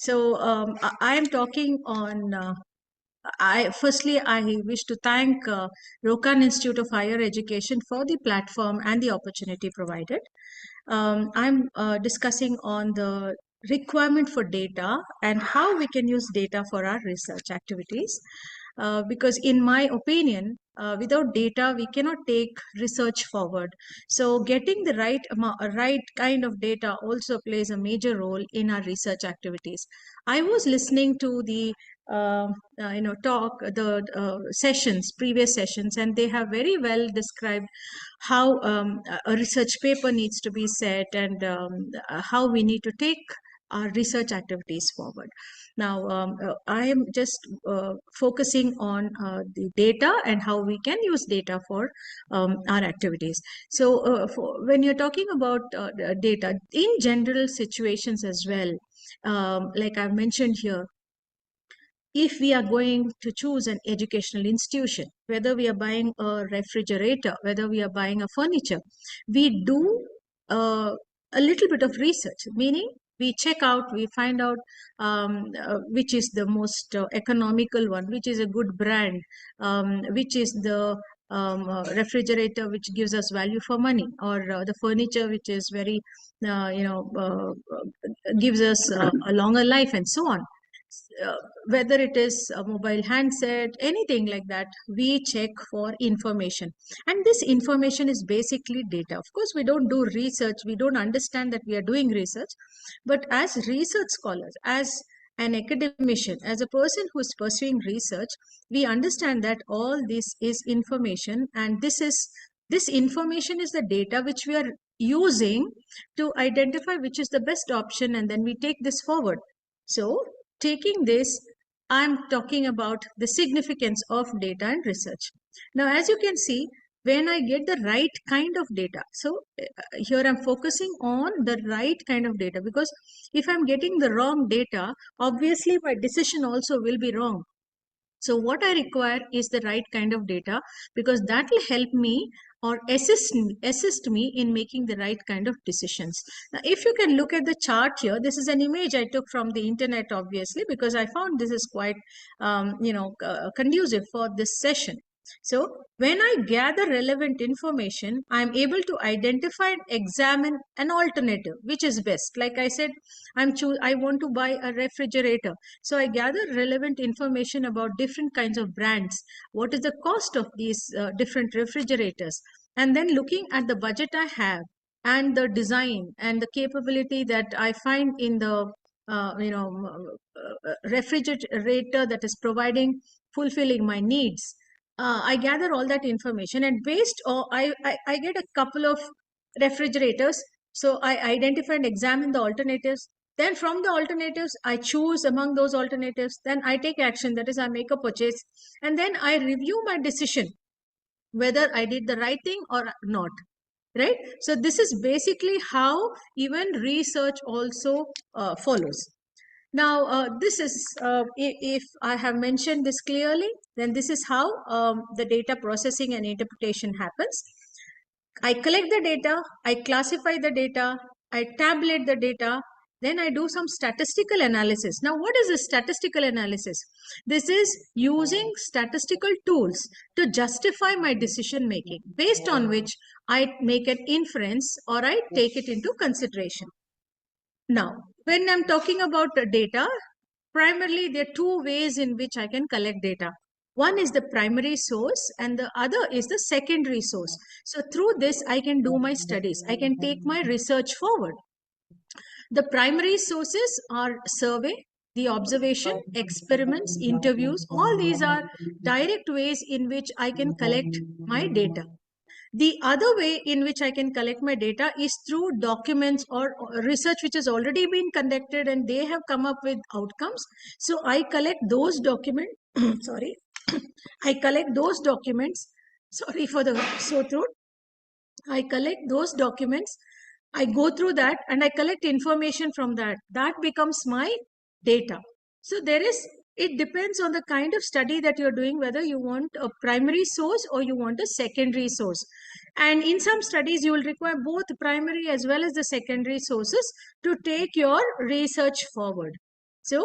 So I am talking on. Firstly, I wish to thank Rokan Institute of Higher Education for the platform and the opportunity provided. I'm discussing on the requirement for data and how we can use data for our research activities. Because in my opinion, without data, we cannot take research forward. So getting the right kind of data also plays a major role in our research activities. I was listening to the previous sessions, and they have very well described how a research paper needs to be set, and how we need to take our research activities forward. Now, I am just focusing on the data and how we can use data for our activities. So when you're talking about data in general situations as well, like I've mentioned here, if we are going to choose an educational institution, whether we are buying a refrigerator, whether we are buying a furniture, we do a little bit of research, meaning we check out, we find out which is the most economical one, which is a good brand, which is the refrigerator which gives us value for money, or the furniture which is very, gives us a longer life, and so on. Whether it is a mobile handset, anything like that, we check for information. And this information is basically data. Of course, we don't do research, we don't understand that we are doing research. But as research scholars, as an academician, as a person who is pursuing research, we understand that all this is information, and this information is the data which we are using to identify which is the best option, and then we take this forward. So taking this, I'm talking about the significance of data and research. Now, as you can see, when I get the right kind of data, so here I'm focusing on the right kind of data, because if I'm getting the wrong data, obviously my decision also will be wrong. So what I require is the right kind of data, because that will help me or assist me in making the right kind of decisions. Now, if you can look at the chart here, this is an image I took from the internet, obviously, because I found this is quite, conducive for this session. So when I gather relevant information, I'm able to identify and examine an alternative, which is best. Like I said, I want to buy a refrigerator. So I gather relevant information about different kinds of brands. What is the cost of these different refrigerators? And then looking at the budget I have, and the design and the capability that I find in the refrigerator that is fulfilling my needs. I gather all that information, and I get a couple of refrigerators. So I identify and examine the alternatives. Then from the alternatives, I choose among those alternatives. Then I take action, that is, I make a purchase. And then I review my decision, whether I did the right thing or not. Right? So this is basically how even research also follows. Now, this is, if I have mentioned this clearly, then this is how the data processing and interpretation happens. I collect the data, I classify the data, I tabulate the data, then I do some statistical analysis. Now, what is a statistical analysis? This is using statistical tools to justify my decision making, based on which I make an inference or I take it into consideration. Now, when I'm talking about data, primarily there are two ways in which I can collect data. One is the primary source and the other is the secondary source. So through this, I can do my studies. I can take my research forward. The primary sources are survey, the observation, experiments, interviews. All these are direct ways in which I can collect my data. The other way in which I can collect my data is through documents or research which has already been conducted and they have come up with outcomes. So I collect those documents. Sorry. I collect those documents. Sorry for the sore throat. I collect those documents. I go through that and I collect information from that. That becomes my data. So it depends on the kind of study that you're doing, whether you want a primary source or you want a secondary source. And in some studies, you will require both primary as well as the secondary sources to take your research forward. So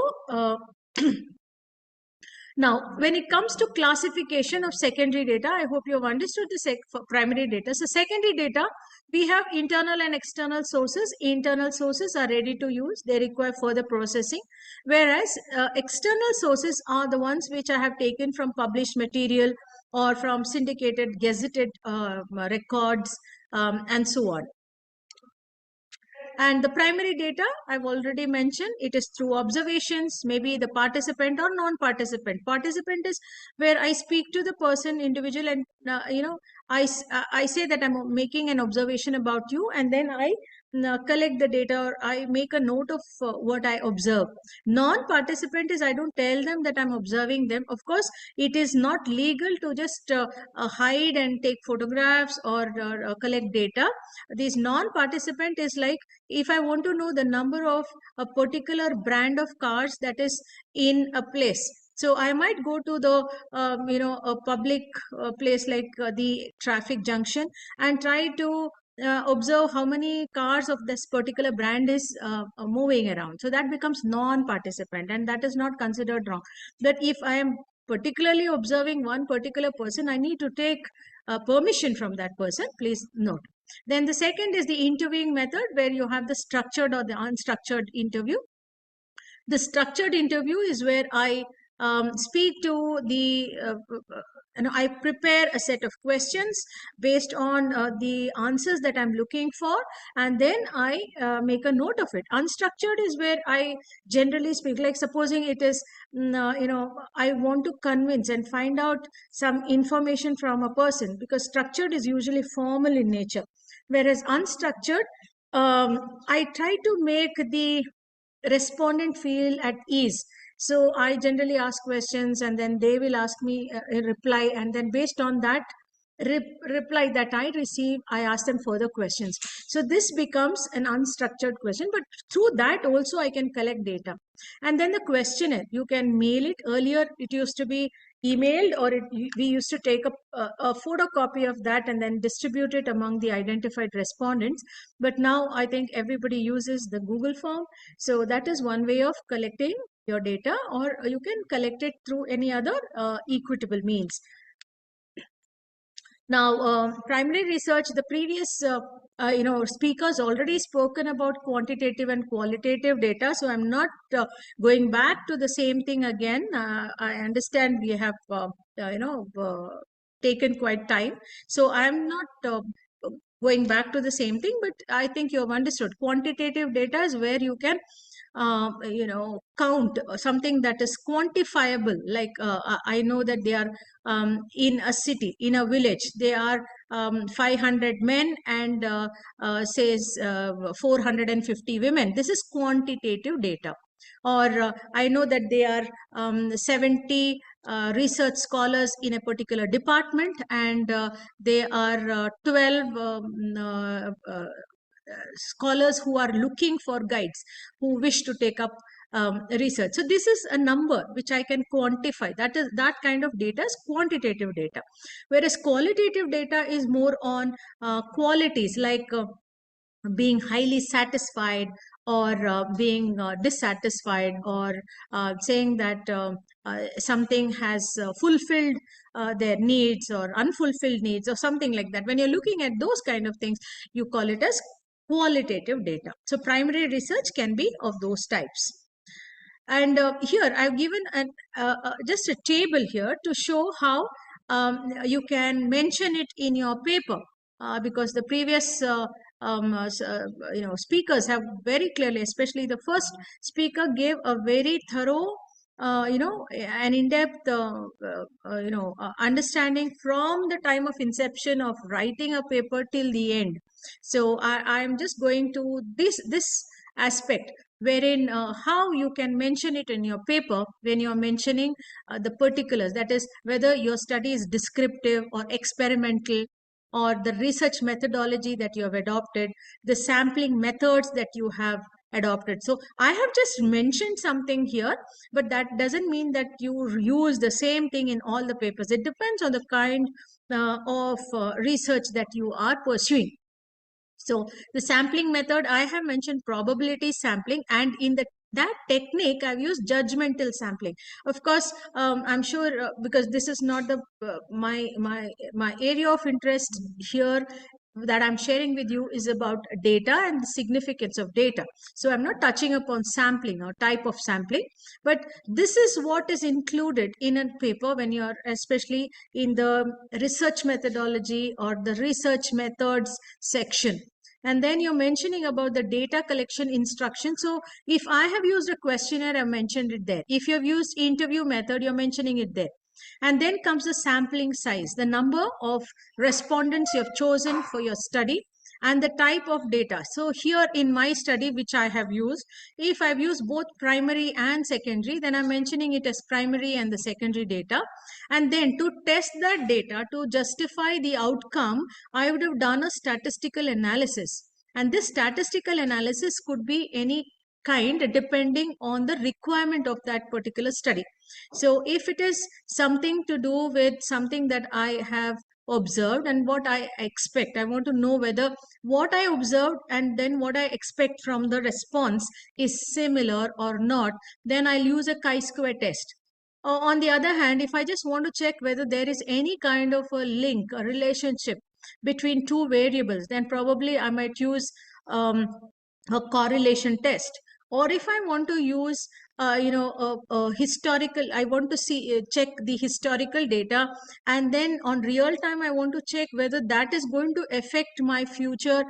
now, when it comes to classification of secondary data, I hope you have understood the primary data. So secondary data, we have internal and external sources. Internal sources are ready to use. They require further processing. Whereas external sources are the ones which I have taken from published material or from syndicated, gazetted records, and so on. And the primary data, I've already mentioned, it is through observations, maybe the participant or non-participant. Participant is where I speak to the person, individual, and I say that I'm making an observation about you, and then I collect the data, or I make a note of what I observe. Non-participant is I don't tell them that I'm observing them. Of course, it is not legal to just hide and take photographs or collect data. This non-participant is like, if I want to know the number of a particular brand of cars that is in a place, so I might go to the a public place like the traffic junction, and try to observe how many cars of this particular brand is moving around. So that becomes non-participant, and that is not considered wrong. But if I am particularly observing one particular person, I need to take permission from that person. Please note. Then the second is the interviewing method, where you have the structured or the unstructured interview. The structured interview is where I speak to the, I prepare a set of questions based on the answers that I'm looking for, and then I make a note of it. Unstructured is where I generally speak, like supposing it is, I want to convince and find out some information from a person, because structured is usually formal in nature. Whereas unstructured, I try to make the respondent feel at ease. So I generally ask questions, and then they will ask me a reply, and then based on that reply that I receive, I ask them further questions. So this becomes an unstructured question, but through that also I can collect data. And then the questionnaire, you can mail it. Earlier it used to be emailed, or we used to take a photocopy of that and then distribute it among the identified respondents. But now I think everybody uses the Google form. So that is one way of collecting your data, or you can collect it through any other equitable means. Now, primary research, the previous speakers already spoken about quantitative and qualitative data, so I'm not going back to the same thing again. I understand we have taken quite time, so I'm not going back to the same thing, but I think you have understood. Quantitative data is where you can count something that is quantifiable. Like I know that they are in a city, in a village, they are 500 men and says 450 women. This is quantitative data. Or I know that they are 70 research scholars in a particular department, and they are 12 scholars who are looking for guides who wish to take up research. So this is a number which I can quantify. That kind of data is quantitative data. Whereas qualitative data is more on qualities, like being highly satisfied, or being dissatisfied, or saying that something has fulfilled their needs or unfulfilled needs, or something like that. When you're looking at those kind of things, you call it as qualitative data. So primary research can be of those types. And here I've given just a table here to show how you can mention it in your paper, because the previous speakers have very clearly, especially the first speaker, gave a very thorough an in-depth understanding from the time of inception of writing a paper till the end. So I'm just going to this aspect, wherein how you can mention it in your paper when you're mentioning the particulars, that is whether your study is descriptive or experimental, or the research methodology that you have adopted, the sampling methods that you have adopted. So I have just mentioned something here, but that doesn't mean that you use the same thing in all the papers. It depends on the kind of research that you are pursuing. So the sampling method, I have mentioned probability sampling, and in the that technique, I've used judgmental sampling. Of course, I'm sure because this is not the my area of interest here that I'm sharing with you is about data and the significance of data. So I'm not touching upon sampling or type of sampling, but this is what is included in a paper when you're especially in the research methodology or the research methods section. And then you're mentioning about the data collection instruction. So if I have used a questionnaire, I mentioned it there. If you have used interview method, you're mentioning it there. And then comes the sampling size, the number of respondents you have chosen for your study, and the type of data. So here in my study, which I have used, if I've used both primary and secondary, then I'm mentioning it as primary and the secondary data. And then to test that data, to justify the outcome, I would have done a statistical analysis. And this statistical analysis could be any kind depending on the requirement of that particular study. So if it is something to do with something that I have observed and what I expect, I want to know whether what I observed and then what I expect from the response is similar or not, then I'll use a chi-square test. On the other hand, if I just want to check whether there is any kind of a link, a relationship between two variables, then probably I might use a correlation test. Or if I want to use a historical, I want to see check the historical data, and then on real time I want to check whether that is going to affect my future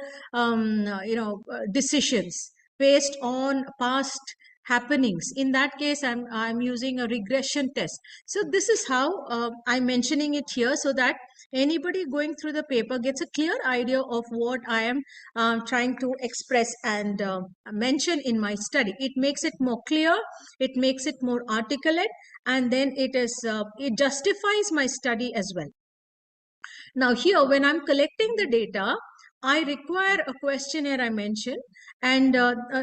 decisions based on past happenings. In that case, I'm using a regression test. So this is how I'm mentioning it here, so that anybody going through the paper gets a clear idea of what I am trying to express and mention in my study. It makes it more clear, it makes it more articulate, and then it justifies my study as well. Now here, when I'm collecting the data, I require a questionnaire, I mentioned, and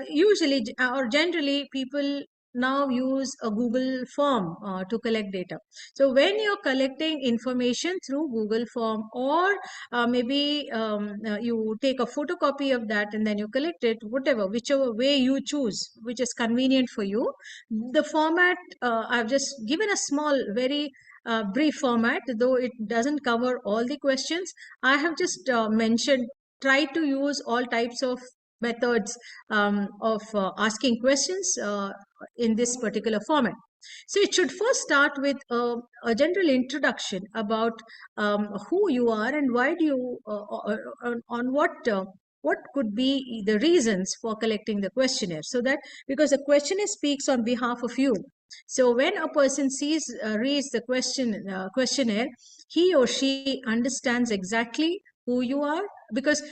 usually or generally people now use a Google form to collect data. So when you're collecting information through Google form, or maybe you take a photocopy of that and then you collect it, whatever, whichever way you choose, which is convenient for you. The format, I've just given a small, very brief format, though it doesn't cover all the questions. I have just mentioned, try to use all types of methods of asking questions in this particular format. So it should first start with a general introduction about who you are and why do you, on what could be the reasons for collecting the questionnaire. So that, because the questionnaire speaks on behalf of you. So when a person reads the questionnaire, he or she understands exactly who you are. Because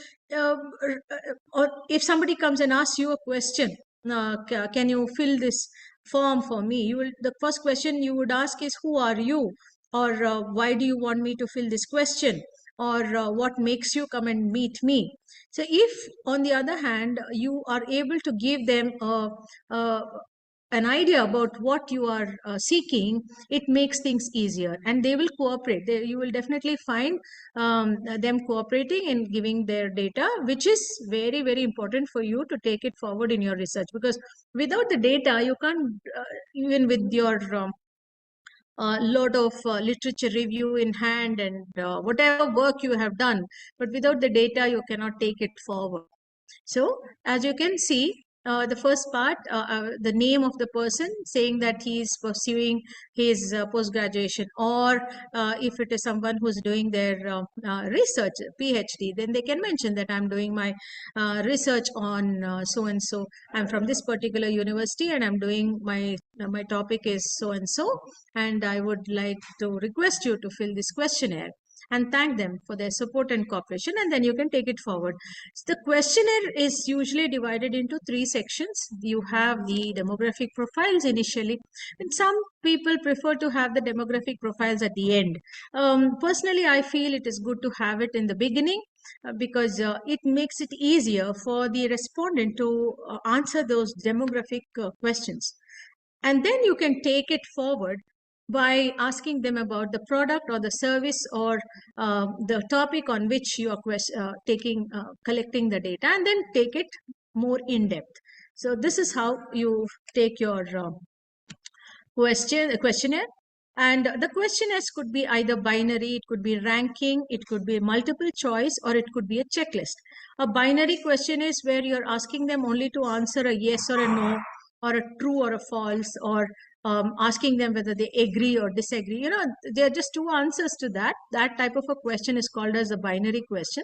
or if somebody comes and asks you a question, can you fill this form for me? The first question you would ask is, who are you? Or why do you want me to fill this question? Or what makes you come and meet me? So if, on the other hand, you are able to give them an idea about what you are seeking, it makes things easier and they will cooperate. You will definitely find them cooperating in giving their data, which is very, very important for you to take it forward in your research. Because without the data, you can't, even with your lot of literature review in hand and whatever work you have done, but without the data, you cannot take it forward. So as you can see, the first part, the name of the person saying that he is pursuing his post-graduation, or if it is someone who's doing their research, PhD, then they can mention that I'm doing my research on so-and-so. I'm from this particular university and I'm doing my topic is so-and-so, and I would like to request you to fill this questionnaire, and thank them for their support and cooperation, and then you can take it forward. So the questionnaire is usually divided into 3 sections. You have the demographic profiles initially, and some people prefer to have the demographic profiles at the end. Personally, I feel it is good to have it in the beginning because it makes it easier for the respondent to answer those demographic questions. And then you can take it forward by asking them about the product or the service or the topic on which you are collecting the data, and then take it more in depth. So this is how you take your questionnaire. And the questionnaires could be either binary, it could be ranking, it could be multiple choice, or it could be a checklist. A binary question is where you're asking them only to answer a yes or a no, or a true or a false, or asking them whether they agree or disagree. You know, there are just two answers to that. That type of a question is called as a binary question.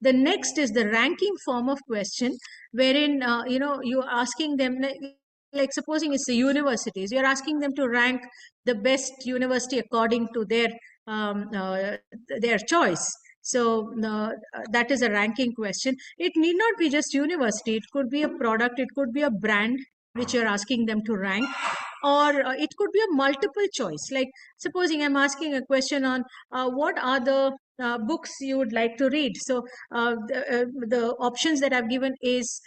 The next is the ranking form of question, wherein you're asking them, like supposing it's the universities, you're asking them to rank the best university according to their choice. So that is a ranking question. It need not be just university. It could be a product. It could be a brand which you're asking them to rank, or it could be a multiple choice. Like supposing I'm asking a question on what are the books you would like to read. So the options that I've given is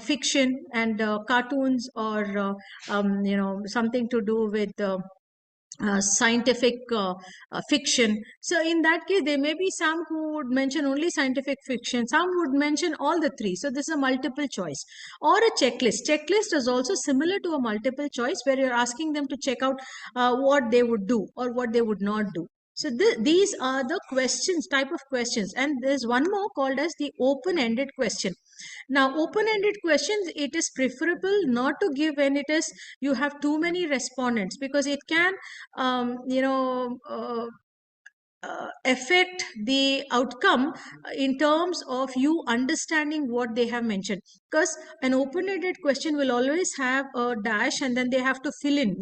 fiction and cartoons, or something to do with scientific fiction. So in that case, there may be some who would mention only scientific fiction, some would mention all the three. So this is a multiple choice. Or a checklist is also similar to a multiple choice, where you're asking them to check out what they would do or what they would not do. So these are the questions, type of questions. And there's one more called as the open-ended question. Now, open-ended questions, it is preferable not to give when it is you have too many respondents, because it can affect the outcome in terms of you understanding what they have mentioned. Because an open-ended question will always have a dash and then they have to fill in.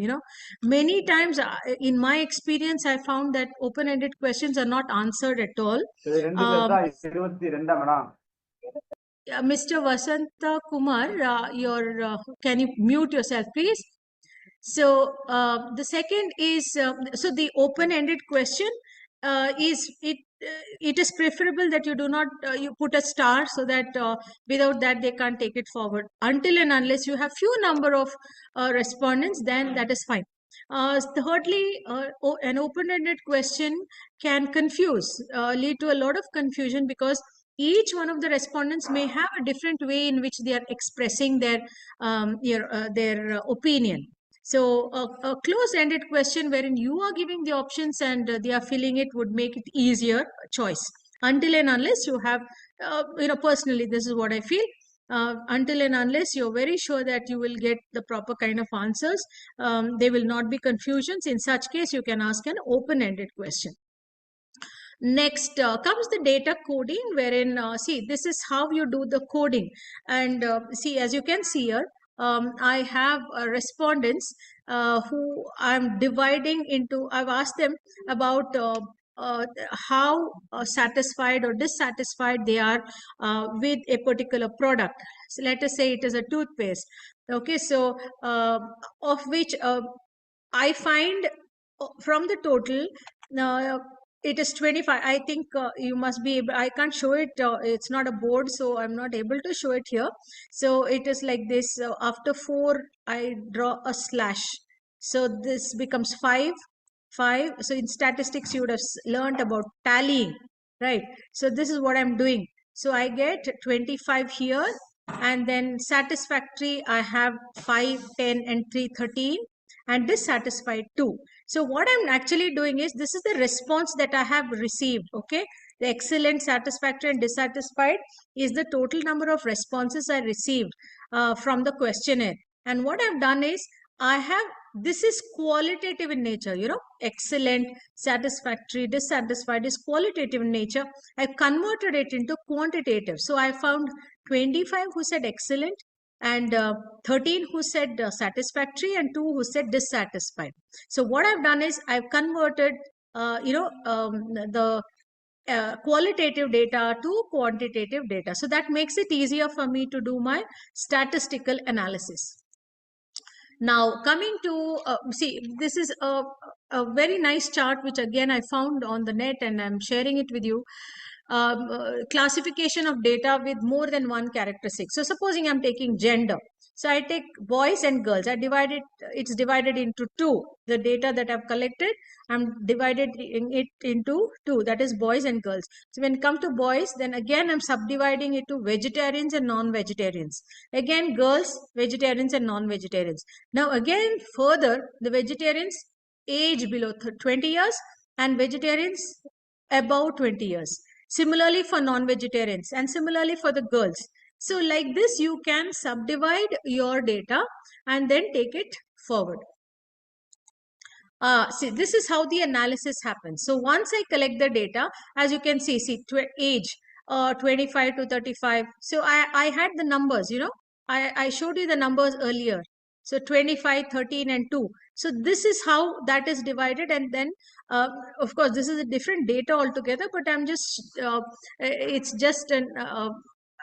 Many times in my experience, I found that open-ended questions are not answered at all. Mr. Vasanta Kumar, can you mute yourself, please? So the second is, so the open-ended question it is preferable that you do not you put a star, so that without that they can't take it forward. Until and unless you have few number of respondents, then that is fine. Thirdly, an open-ended question can lead to a lot of confusion, because each one of the respondents may have a different way in which they are expressing their opinion. So a closed-ended question wherein you are giving the options and they are filling it would make it easier choice. Until and unless you have, personally, this is what I feel. Until and unless you're very sure that you will get the proper kind of answers, there will not be confusions. In such case, you can ask an open-ended question. Next comes the data coding, wherein, see, this is how you do the coding. And see, as you can see here, I have respondents who I'm dividing into, I've asked them about how satisfied or dissatisfied they are with a particular product. So let us say it is a toothpaste. Okay, so of which I find from the total, it is 25. I think you must be able, I can't show it. It's not a board, so I'm not able to show it here. So it is like this. After 4, I draw a slash. So this becomes 5. So in statistics, you would have learned about tallying, right? So this is what I'm doing. So I get 25 here, and then satisfactory, I have 5, 10, and 3, 13, and dissatisfied 2. So what I'm actually doing is, this is the response that I have received. Okay, the excellent, satisfactory, and dissatisfied is the total number of responses I received from the questionnaire. And what I've done is, this is qualitative in nature, excellent, satisfactory, dissatisfied is qualitative in nature. I've converted it into quantitative. So I found 25 who said excellent, and 13 who said satisfactory, and 2 who said dissatisfied. So what I've done is, I've converted the qualitative data to quantitative data. So that makes it easier for me to do my statistical analysis. Now coming to, see, this is a very nice chart, which again I found on the net and I'm sharing it with you. Classification of data with more than one characteristic. So supposing I'm taking gender. So I take boys and girls. It's divided into two. The data that I've collected, I'm divided it into two, that is boys and girls. So when it comes to boys, then again I'm subdividing it to vegetarians and non-vegetarians. Again, girls, vegetarians and non-vegetarians. Now again, further, the vegetarians age below 20 years and vegetarians above 20 years. Similarly for non-vegetarians and similarly for the girls. So like this, you can subdivide your data and then take it forward. See, this is how the analysis happens. So once I collect the data, as you can see age 25 to 35. So I had the numbers, I showed you the numbers earlier. So 25, 13 and 2. So this is how that is divided. And then, of course, this is a different data altogether, but it's just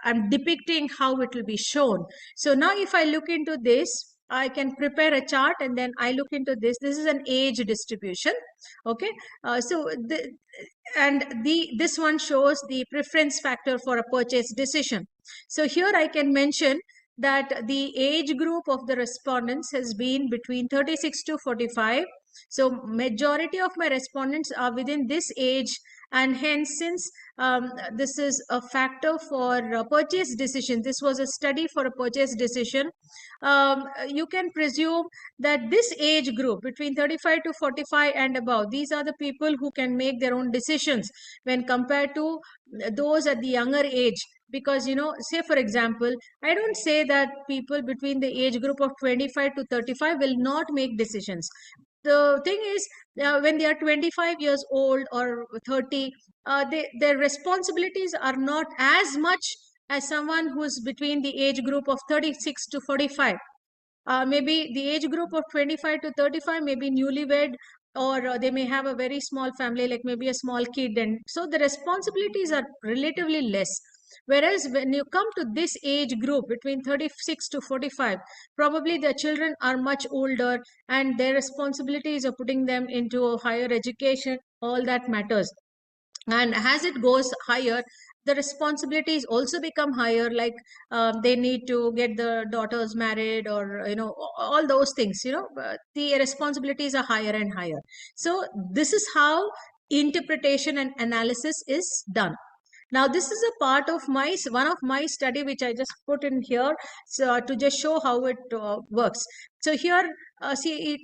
I'm depicting how it will be shown. So now if I look into this, I can prepare a chart and then I look into this. This is an age distribution. Okay. This one shows the preference factor for a purchase decision. So here I can mention that the age group of the respondents has been between 36 to 45. So majority of my respondents are within this age, and hence since this is a factor for a purchase decision, this was a study for a purchase decision, you can presume that this age group between 35 to 45 and above, these are the people who can make their own decisions when compared to those at the younger age. Because, say for example, I don't say that people between the age group of 25 to 35 will not make decisions. The thing is, when they are 25 years old or 30, their responsibilities are not as much as someone who's between the age group of 36 to 45. Maybe the age group of 25 to 35 may be newlywed, or they may have a very small family, like maybe a small kid, and so the responsibilities are relatively less. Whereas when you come to this age group between 36 to 45, probably the children are much older and their responsibilities are putting them into a higher education, all that matters. And as it goes higher, the responsibilities also become higher, like they need to get the daughters married, or all those things, the responsibilities are higher and higher. So this is how interpretation and analysis is done. Now this is a part of one of my study which I just put in here, so to just show how it works. So here, see it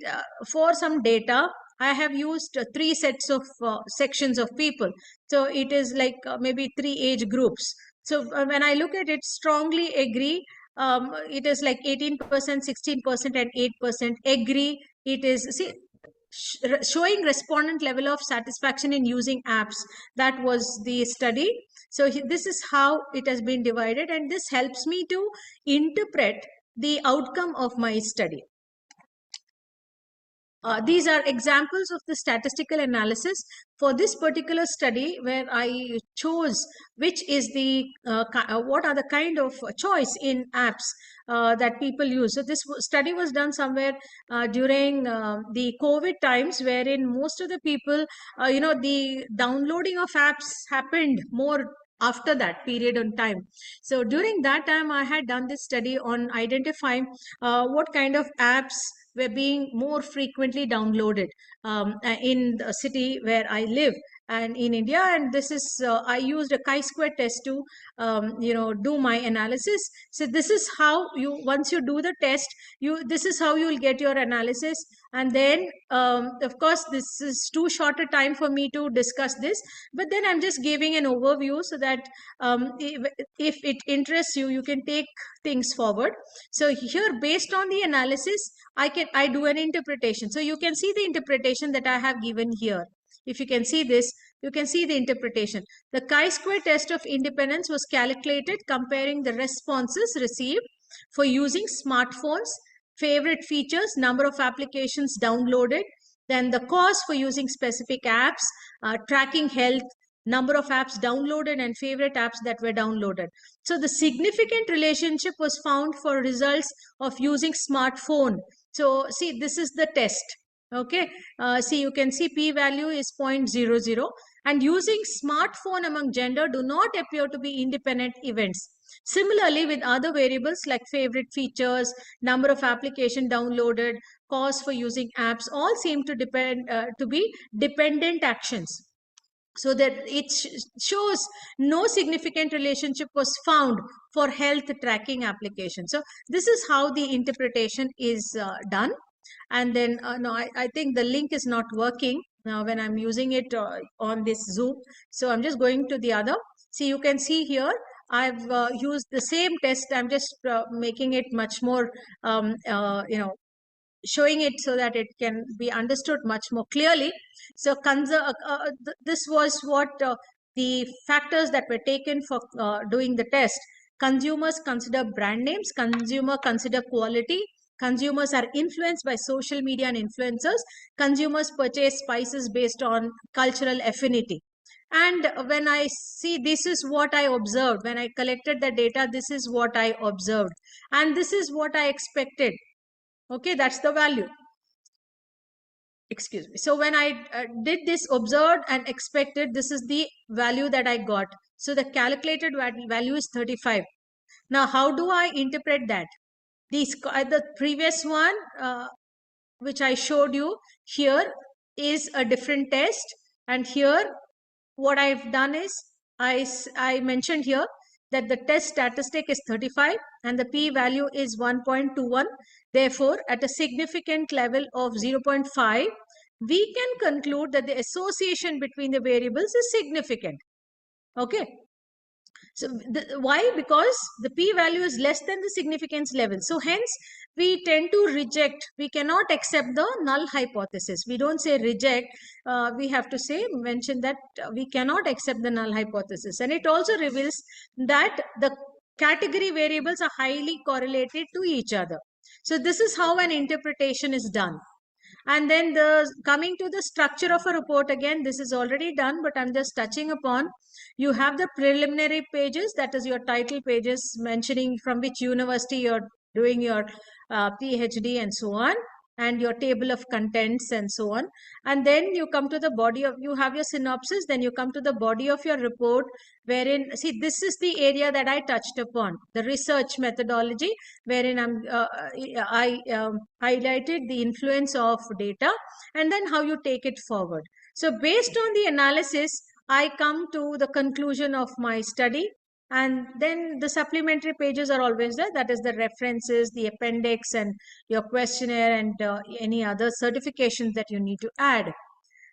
for some data I have used three sets of sections of people. So it is like maybe three age groups. So when I look at it, strongly agree, it is like 18%, 16% and 8% agree. It is, see, showing respondent level of satisfaction in using apps. That was the study. So this is how it has been divided, and this helps me to interpret the outcome of my study. These are examples of the statistical analysis for this particular study, where I chose which is the what are the kind of choice in apps that people use. So this study was done somewhere during the COVID times, wherein most of the people, the downloading of apps happened more after that period in time. So during that time, I had done this study on identifying what kind of apps were being more frequently downloaded in the city where I live and in India. And this is, I used a chi-square test to, do my analysis. So this is how once you do the test, this is how you will get your analysis. And then, of course, this is too short a time for me to discuss this, but then I'm just giving an overview so that if it interests you, you can take things forward. So here, based on the analysis, I do an interpretation. So you can see the interpretation that I have given here. If you can see this, you can see the interpretation. The chi-square test of independence was calculated comparing the responses received for using smartphones, favorite features, number of applications downloaded, then the cost for using specific apps, tracking health, number of apps downloaded, and favorite apps that were downloaded. So the significant relationship was found for results of using smartphone. So see, this is the test. Okay, see, you can see p-value is 0.00, and using smartphone among gender do not appear to be independent events. Similarly, with other variables like favorite features, number of application downloaded, cost for using apps, all seem to depend to be dependent actions. So that it shows no significant relationship was found for health tracking application. So this is how the interpretation is done. And then no, I think the link is not working now when I'm using it on this Zoom. So I'm just going to the other. See, you can see here I've used the same test. I'm just making it much more showing it so that it can be understood much more clearly. So this was what the factors that were taken for doing the test. Consumers consider brand names, consumer consider quality, consumers are influenced by social media and influencers, consumers purchase spices based on cultural affinity. And when I see, this is what I observed when I collected the data, this is what I observed, and this is what I expected. Okay, that's the value. Excuse me. So when I did this observed and expected, this is the value that I got. So the calculated value is 35. Now, how do I interpret that? The previous one, which I showed you here, is a different test. And here, what I've done is, I mentioned here that the test statistic is 35 and the p-value is 1.21. Therefore, at a significant level of 0.5, we can conclude that the association between the variables is significant. Okay. So why? Because the p-value is less than the significance level. So hence, we tend to reject. We cannot accept the null hypothesis. We don't say reject. We have to say, mention that we cannot accept the null hypothesis. And it also reveals that the category variables are highly correlated to each other. So this is how an interpretation is done. And then coming to the structure of a report, again, this is already done, but I'm just touching upon. You have the preliminary pages, that is your title pages mentioning from which university you're doing your PhD and so on, and your table of contents and so on. And then you come to the body of, you have your synopsis, then you come to the body of your report, wherein, see, this is the area that I touched upon, the research methodology, wherein I highlighted the influence of data and then how you take it forward. So based on the analysis, I come to the conclusion of my study. And then the supplementary pages are always there. That is the references, the appendix, and your questionnaire, and any other certifications that you need to add.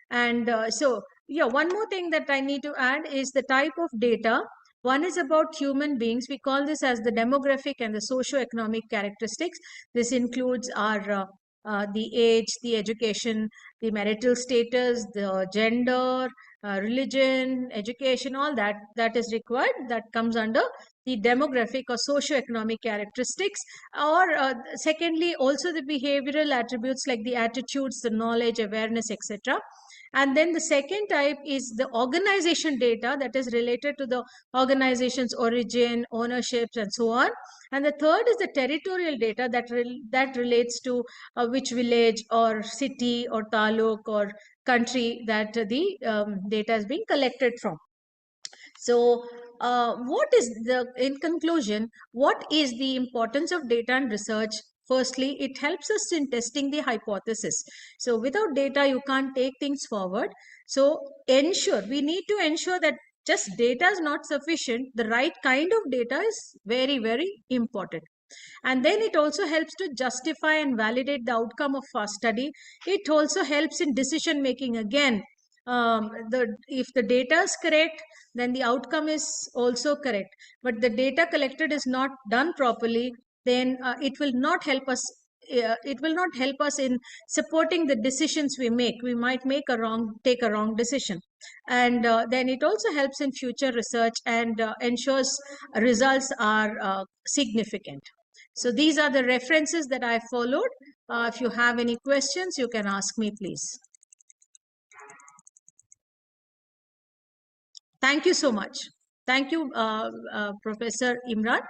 And so, yeah, one more thing that I need to add is the type of data. One is about human beings. We call this as the demographic and the socio-economic characteristics. This includes our the age, the education, the marital status, the gender, religion, education, all that is required. That comes under the demographic or socio-economic characteristics. Or secondly, also the behavioral attributes like the attitudes, the knowledge, awareness, etc. And then the second type is the organization data that is related to the organization's origin, ownerships, and so on. And the third is the territorial data that relates to which village or city or taluk or country that the data is being collected from. So what is in conclusion, what is the importance of data and research? Firstly, it helps us in testing the hypothesis. So without data, you can't take things forward. So we need to ensure that just data is not sufficient. The right kind of data is very, very important. And then it also helps to justify and validate the outcome of our study. It also helps in decision making. Again, if the data is correct, then the outcome is also correct. But the data collected is not done properly, then it will not help us. It will not help us in supporting the decisions we make. We might take a wrong decision. And then it also helps in future research and ensures results are significant. So these are the references that I followed. If you have any questions, you can ask me, please. Thank you so much. Thank you, Professor Imran.